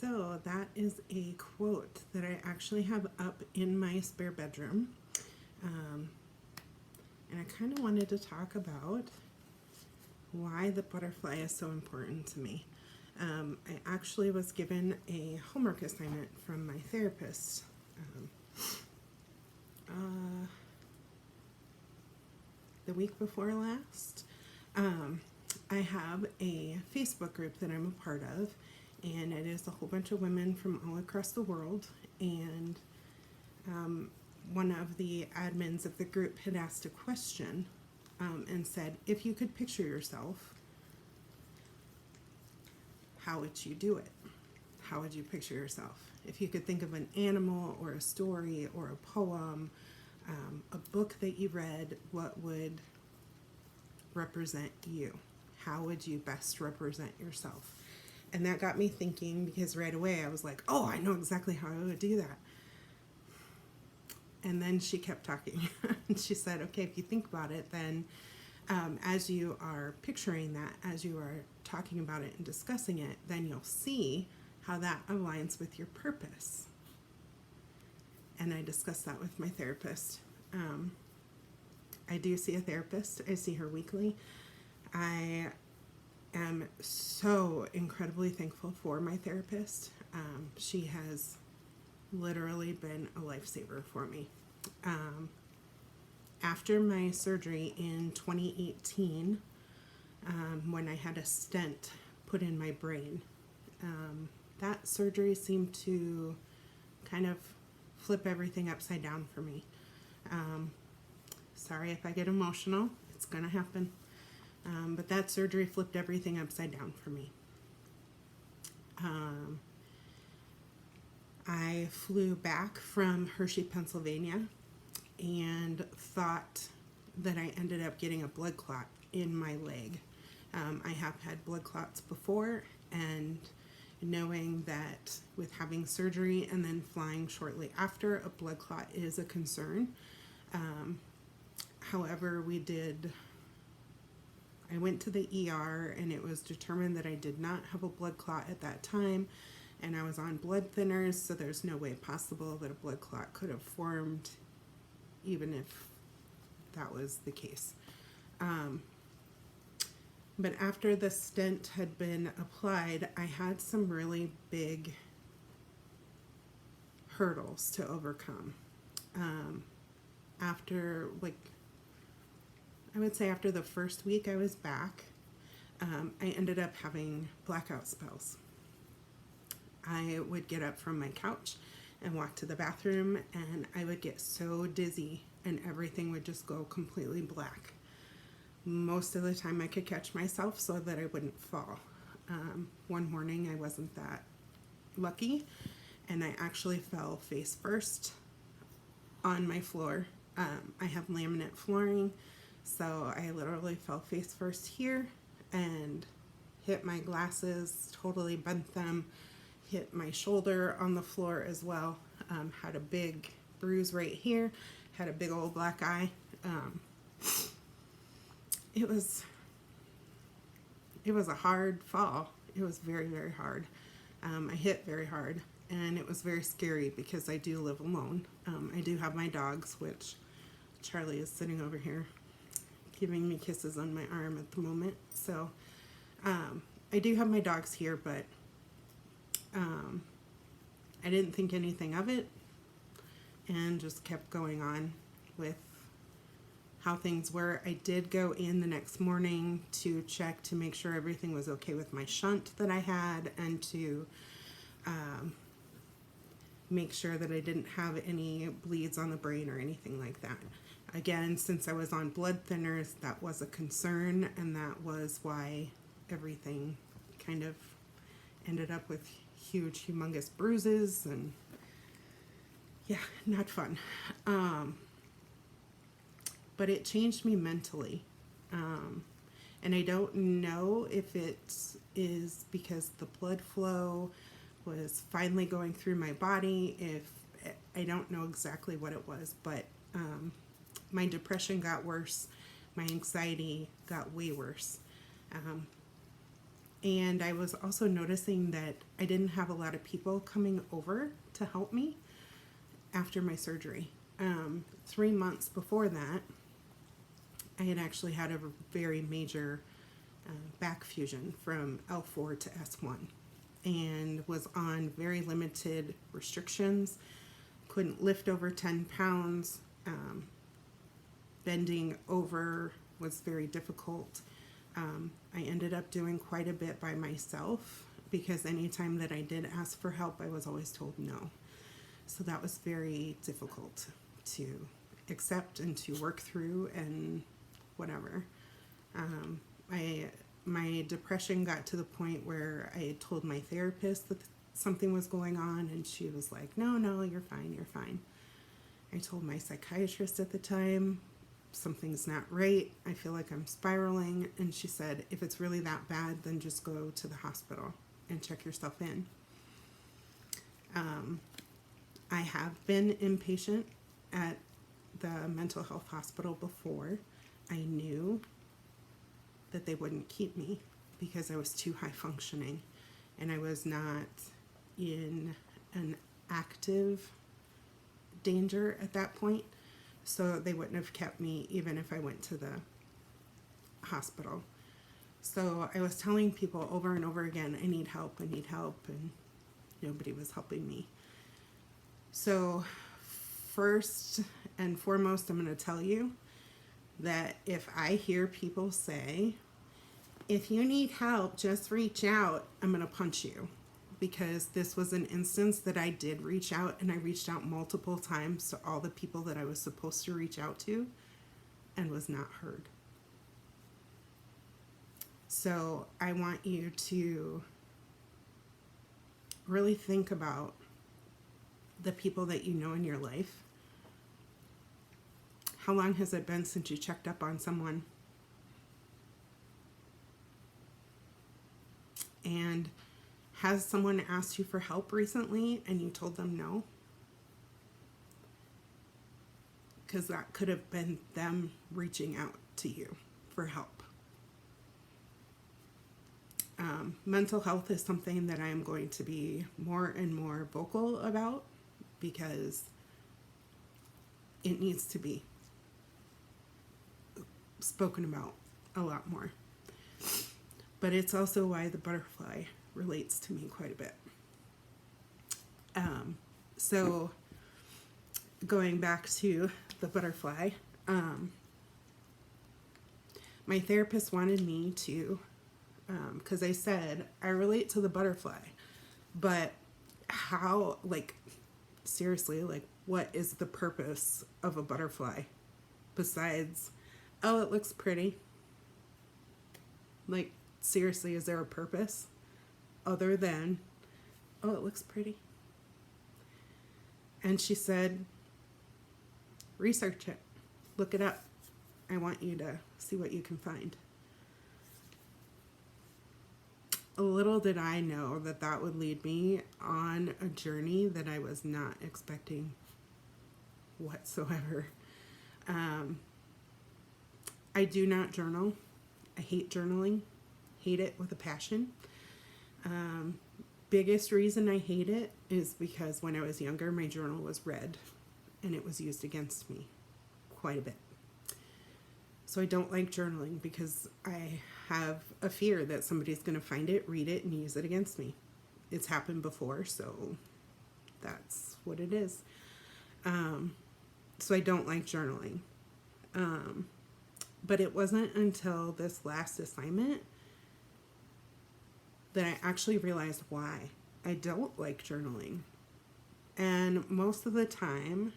So that is a quote that I actually have up in my spare bedroom. And I kind of wanted to talk about why the butterfly is so important to me. I actually was given a homework assignment from my therapist the week before last. I have a Facebook group that I'm a part of, and it is a whole bunch of women from all across the world. And one of the admins of the group had asked a question and said, if you could picture yourself, how would you do it? How would you picture yourself? If you could think of an animal or a story or a poem, a book that you read, what would represent you? How would you best represent yourself? And that got me thinking, because right away I was like, oh, I know exactly how I would do that. And then she kept talking. And she said, okay, if you think about it, then as you are picturing that, as you are talking about it and discussing it, then you'll see how that aligns with your purpose. And I discussed that with my therapist. I do see a therapist. I see her weekly. I am so incredibly thankful for my therapist. She has literally been a lifesaver for me. After my surgery in 2018, when I had a stent put in my brain, that surgery seemed to kind of flip everything upside down for me. Sorry if I get emotional, it's gonna happen. But that surgery flipped everything upside down for me. I flew back from Hershey, Pennsylvania, and thought that I ended up getting a blood clot in my leg. I have had blood clots before, and knowing that with having surgery and then flying shortly after, a blood clot is a concern. However, I went to the ER, and it was determined that I did not have a blood clot at that time, and I was on blood thinners, so there's no way possible that a blood clot could have formed, even if that was the case. But after the stent had been applied, I had some really big hurdles to overcome. I would say after the first week I was back, I ended up having blackout spells. I would get up from my couch and walk to the bathroom, and I would get so dizzy and everything would just go completely black. Most of the time I could catch myself so that I wouldn't fall. One morning I wasn't that lucky, and I actually fell face first on my floor. I have laminate flooring, so I literally fell face first here and hit my glasses, totally bent them, hit my shoulder on the floor as well, had a big bruise right here, had a big old black eye. It was a hard fall. It was very, very hard. I hit very hard, and it was very scary because I do live alone. I do have my dogs, which Charlie is sitting over here giving me kisses on my arm at the moment. So I do have my dogs here, but I didn't think anything of it and just kept going on with how things were. I did go in the next morning to check to make sure everything was okay with my shunt that I had, and to make sure that I didn't have any bleeds on the brain or anything like that. Again, since I was on blood thinners, that was a concern, and that was why everything kind of ended up with huge, humongous bruises, and yeah, not fun. But it changed me mentally. And I don't know if it is because the blood flow was finally going through my body. I don't know exactly what it was, but my depression got worse. My anxiety got way worse. And I was also noticing that I didn't have a lot of people coming over to help me after my surgery. 3 months before that, I had actually had a very major back fusion from L4 to S1 and was on very limited restrictions. Couldn't lift over 10 pounds. Bending over was very difficult. I ended up doing quite a bit by myself because anytime that I did ask for help, I was always told no. So that was very difficult to accept and to work through and whatever. My depression got to the point where I had told my therapist that something was going on, and she was like, no, you're fine, you're fine. I told my psychiatrist at the time, something's not right, I feel like I'm spiraling, and she said, if it's really that bad, then just go to the hospital and check yourself in. I have been inpatient at the mental health hospital before. I knew that they wouldn't keep me because I was too high functioning and I was not in an active danger at that point. So they wouldn't have kept me even if I went to the hospital. So I was telling people over and over again, I need help, and nobody was helping me. So first and foremost, I'm going to tell you that if I hear people say, if you need help, just reach out, I'm going to punch you. Because this was an instance that I did reach out, and I reached out multiple times to all the people that I was supposed to reach out to and was not heard. So I want you to really think about the people that you know in your life. How long has it been since you checked up on someone? And has someone asked you for help recently and you told them no? Because that could have been them reaching out to you for help. Mental health is something that I am going to be more and more vocal about because it needs to be spoken about a lot more. But it's also why the butterfly relates to me quite a bit. So going back to the butterfly, my therapist wanted me to, because I said, I relate to the butterfly, but how, like, seriously, like, what is the purpose of a butterfly besides, oh, it looks pretty? Like, seriously, is there a purpose other than, oh, it looks pretty? And she said, research it, look it up. I want you to see what you can find. Little did I know that that would lead me on a journey that I was not expecting whatsoever. I do not journal. I hate journaling. Hate it with a passion. Biggest reason I hate it is because when I was younger, my journal was read and it was used against me quite a bit. So I don't like journaling because I have a fear that somebody's going to find it, read it, and use it against me. It's happened before, so that's what it is. So I don't like journaling. But it wasn't until this last assignment that I actually realized why I don't like journaling. And most of the time,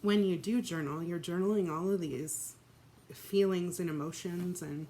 when you do journal, you're journaling all of these feelings and emotions, and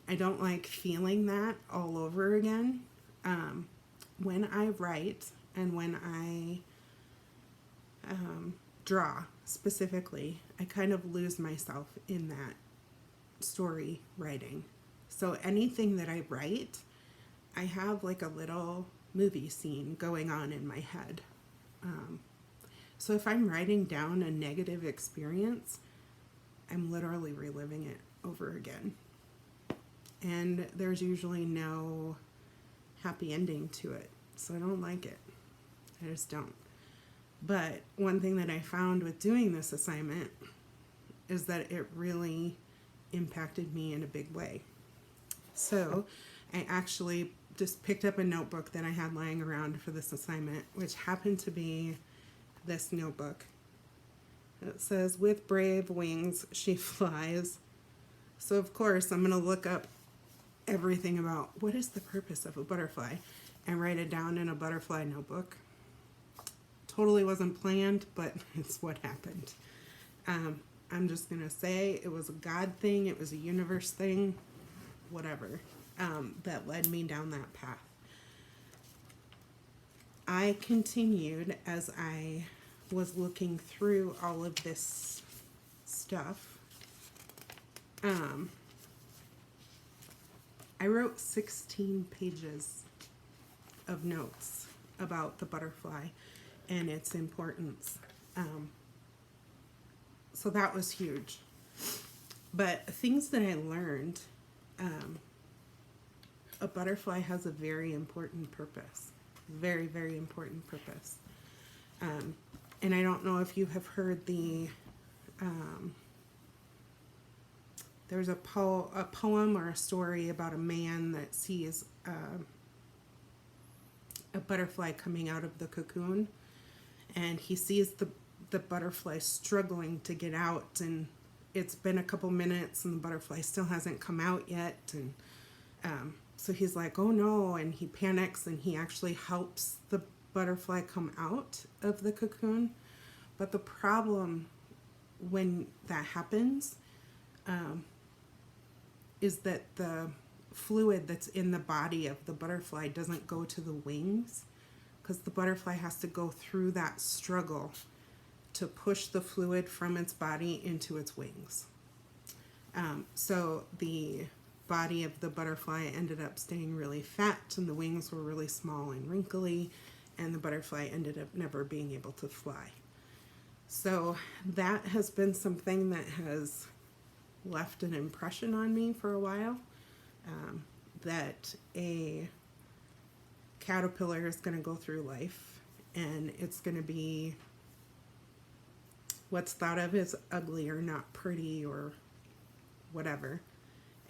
I don't like feeling that all over again. When I write and when I draw specifically, I kind of lose myself in that story writing. So anything that I write, I have like a little movie scene going on in my head. So if I'm writing down a negative experience, I'm literally reliving it over again. And there's usually no happy ending to it. So I don't like it. I just don't. But one thing that I found with doing this assignment is that it really impacted me in a big way. So I actually just picked up a notebook that I had lying around for this assignment, which happened to be this notebook. It says, "With brave wings she flies." So of course I'm going to look up everything about what is the purpose of a butterfly and write it down in a butterfly notebook. Totally wasn't planned, but it's what happened. I'm just going to say it was a God thing, it was a universe thing, whatever, that led me down that path. I continued as I was looking through all of this stuff. I wrote 16 pages of notes about the butterfly and its importance. So that was huge. But things that I learned, a butterfly has a very important purpose. Very, very important purpose. And I don't know if you have heard the, there's a poem or a story about a man that sees a butterfly coming out of the cocoon, and he sees the butterfly struggling to get out, and it's been a couple minutes and the butterfly still hasn't come out yet, and so he's like, oh no, and he panics and he actually helps the butterfly come out of the cocoon. But the problem when that happens is that the fluid that's in the body of the butterfly doesn't go to the wings, because the butterfly has to go through that struggle to push the fluid from its body into its wings. So the body of the butterfly ended up staying really fat, and the wings were really small and wrinkly, and the butterfly ended up never being able to fly. So that has been something that has left an impression on me for a while, that a caterpillar is going to go through life and it's going to be what's thought of as ugly or not pretty or whatever,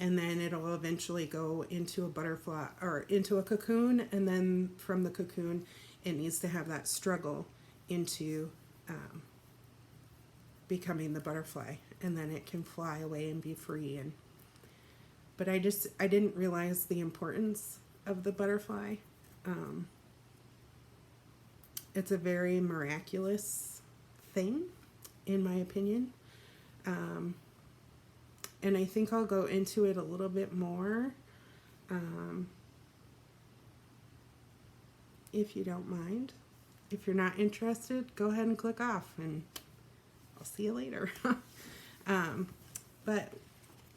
and then it'll eventually go into a butterfly or into a cocoon, and then from the cocoon it needs to have that struggle into becoming the butterfly, and then it can fly away and be free. And but I didn't realize the importance of the butterfly. It's a very miraculous thing, in my opinion. And I think I'll go into it a little bit more, if you don't mind. If you're not interested, go ahead and click off, and I'll see you later. But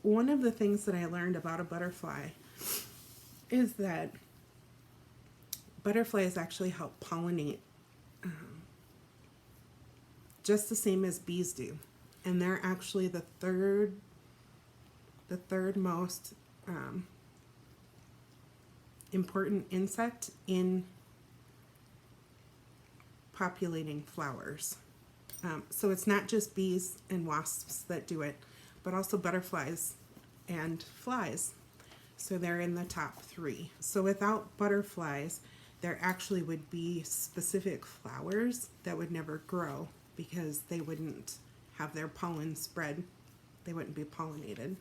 one of the things that I learned about a butterfly is that butterflies actually help pollinate, just the same as bees do. And they're actually the third most important insect in populating flowers. So it's not just bees and wasps that do it, but also butterflies and flies. So they're in the top 3. So without butterflies, there actually would be specific flowers that would never grow, because they wouldn't have their pollen spread. They wouldn't be pollinated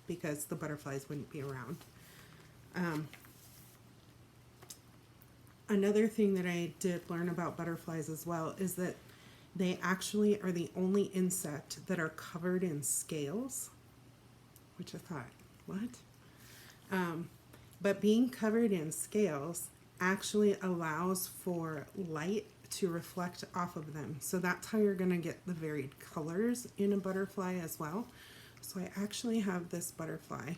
because the butterflies wouldn't be around. Another thing that I did learn about butterflies as well is that they actually are the only insect that are covered in scales, which I thought, what? But being covered in scales actually allows for light to reflect off of them. So that's how you're going to get the varied colors in a butterfly as well. So I actually have this butterfly.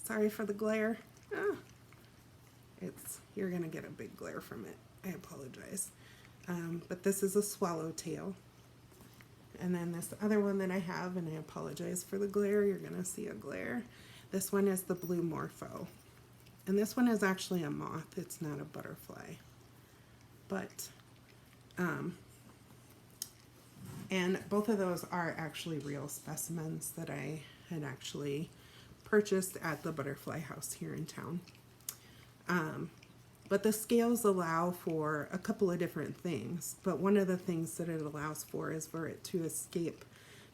Sorry for the glare. You're gonna get a big glare from it. I apologize. But this is a swallowtail. And then this other one that I have, and I apologize for the glare, you're gonna see a glare. This one is the blue morpho. And this one is actually a moth, it's not a butterfly. But, and both of those are actually real specimens that I had actually purchased at the butterfly house here in town. But the scales allow for a couple of different things, but one of the things that it allows for is for it to escape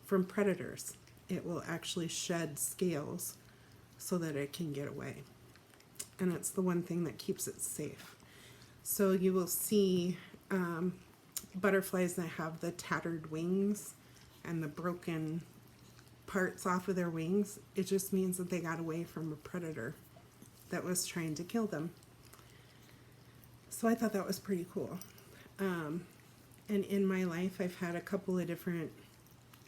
from predators. It will actually shed scales so that it can get away. And it's the one thing that keeps it safe. So you will see butterflies that have the tattered wings and the broken parts off of their wings. It just means that they got away from a predator that was trying to kill them. So I thought that was pretty cool. And in my life, I've had a couple of different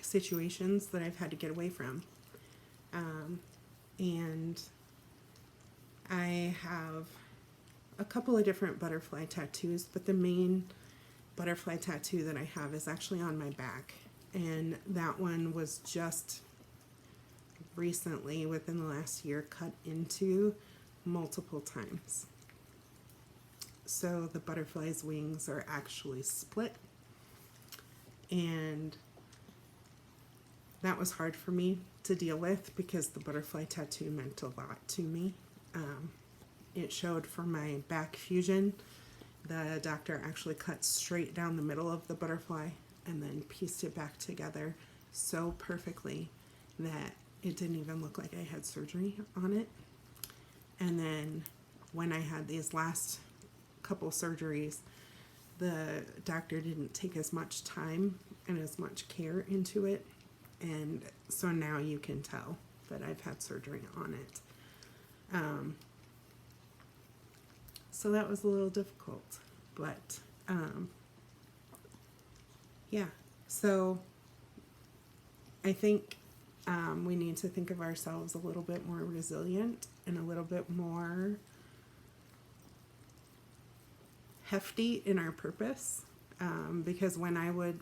situations that I've had to get away from. And I have a couple of different butterfly tattoos, but the main butterfly tattoo that I have is actually on my back. And that one was just recently, within the last year, cut into multiple times. So the butterfly's wings are actually split, and that was hard for me to deal with because the butterfly tattoo meant a lot to me. It showed for my back fusion. The doctor actually cut straight down the middle of the butterfly and then pieced it back together so perfectly that it didn't even look like I had surgery on it. And then when I had these last couple surgeries, the doctor didn't take as much time and as much care into it, and so now you can tell that I've had surgery on it. So that was a little difficult, but yeah, so I think we need to think of ourselves a little bit more resilient and a little bit more hefty in our purpose, because when I would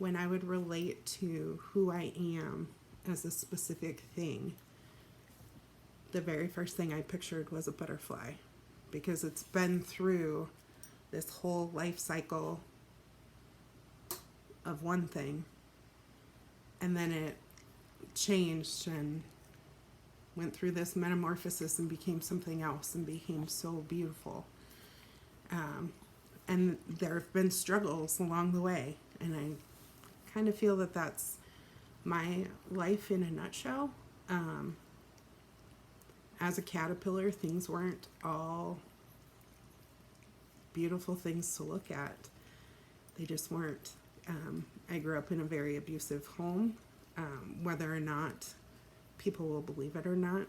relate to who I am as a specific thing, the very first thing I pictured was a butterfly, because it's been through this whole life cycle of one thing, and then it changed and went through this metamorphosis and became something else and became so beautiful. And there have been struggles along the way, and I kind of feel that that's my life in a nutshell. As a caterpillar, things weren't all beautiful things to look at. They just weren't. I grew up in a very abusive home. Whether or not people will believe it or not,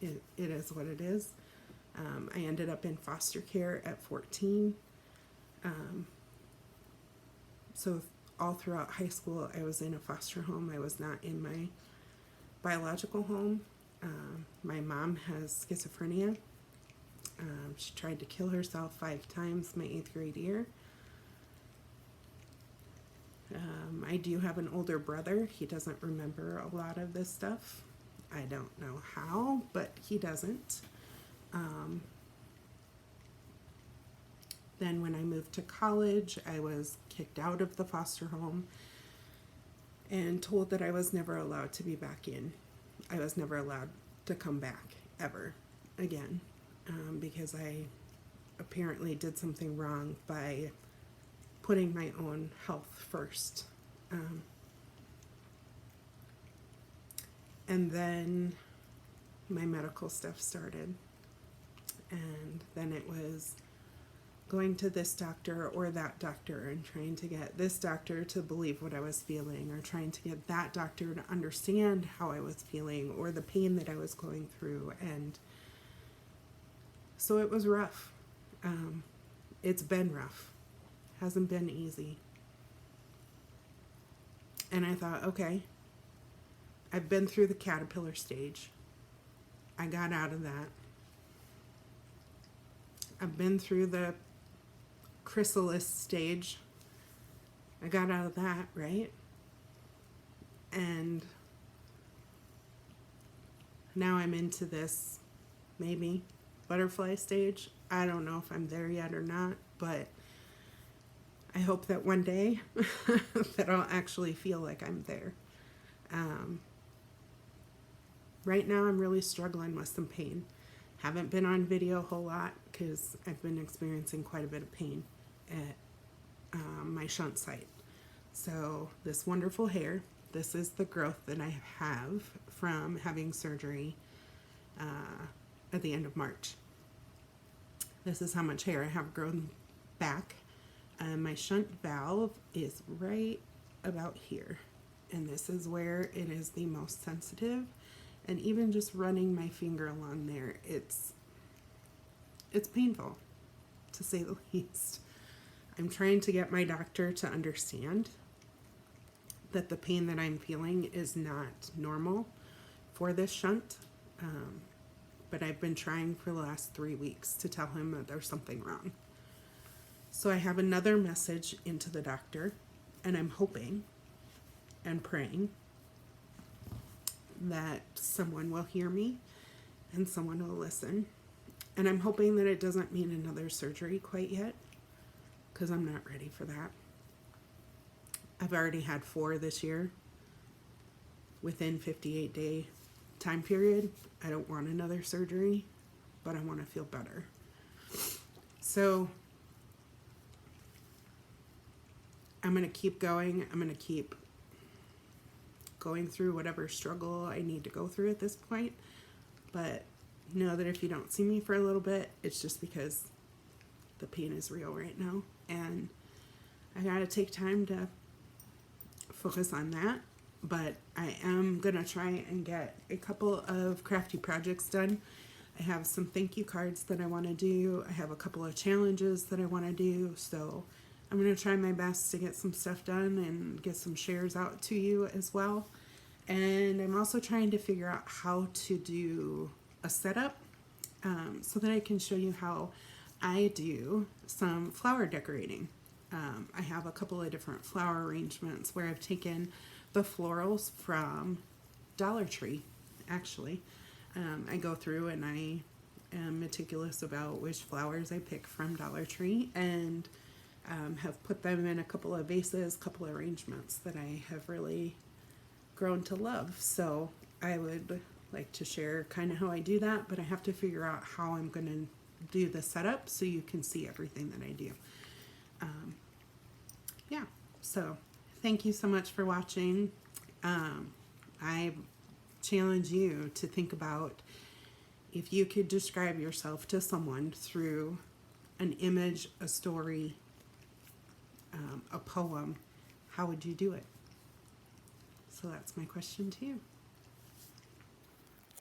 it is what it is. I ended up in foster care at 14. So all throughout high school, I was in a foster home. I was not in my biological home. My mom has schizophrenia. She tried to kill herself 5 times my 8th grade year. I do have an older brother. He doesn't remember a lot of this stuff. I don't know how, but he doesn't. Then when I moved to college, I was kicked out of the foster home and told that I was never allowed to be back in. I was never allowed to come back ever again, because I apparently did something wrong by putting my own health first. And then my medical stuff started. And then it was going to this doctor or that doctor and trying to get this doctor to believe what I was feeling, or trying to get that doctor to understand how I was feeling or the pain that I was going through. And so it was rough. It's been rough. Hasn't been easy. And I thought, okay, I've been through the caterpillar stage. I got out of that. I've been through the chrysalis stage. I got out of that, right? And now I'm into this, maybe, butterfly stage. I don't know if I'm there yet or not, but I hope that one day that I'll actually feel like I'm there. Right now I'm really struggling with some pain. Haven't been on video a whole lot because I've been experiencing quite a bit of pain at my shunt site. So this wonderful hair, this is the growth that I have from having surgery at the end of March. This is how much hair I have grown back. My shunt valve is right about here, and this is where it is the most sensitive. And even just running my finger along there, it's painful, to say the least. I'm trying to get my doctor to understand that the pain that I'm feeling is not normal for this shunt. But I've been trying for the last 3 weeks to tell him that there's something wrong. So I have another message into the doctor, and I'm hoping and praying that someone will hear me and someone will listen. And I'm hoping that it doesn't mean another surgery quite yet, because I'm not ready for that. I've already had 4 this year within 58-day time period. I don't want another surgery, but I want to feel better. So I'm going to keep going. I'm going to keep going through whatever struggle I need to go through at this point. But know that if you don't see me for a little bit, it's just because the pain is real right now. And I got to take time to focus on that. But I am going to try and get a couple of crafty projects done. I have some thank you cards that I want to do. I have a couple of challenges that I want to do. So I'm going to try my best to get some stuff done and get some shares out to you as well. And I'm also trying to figure out how to do a setup so that I can show you how I do some flower decorating. I have a couple of different flower arrangements where I've taken the florals from Dollar Tree, actually. I go through and I am meticulous about which flowers I pick from Dollar Tree, and have put them in a couple of vases, couple of arrangements that I have really grown to love. So I would like to share kind of how I do that, but I have to figure out how I'm going to do the setup so you can see everything that I do. Yeah, so thank you so much for watching. I challenge you to think about if you could describe yourself to someone through an image, a story, a poem, how would you do it? So that's my question to you.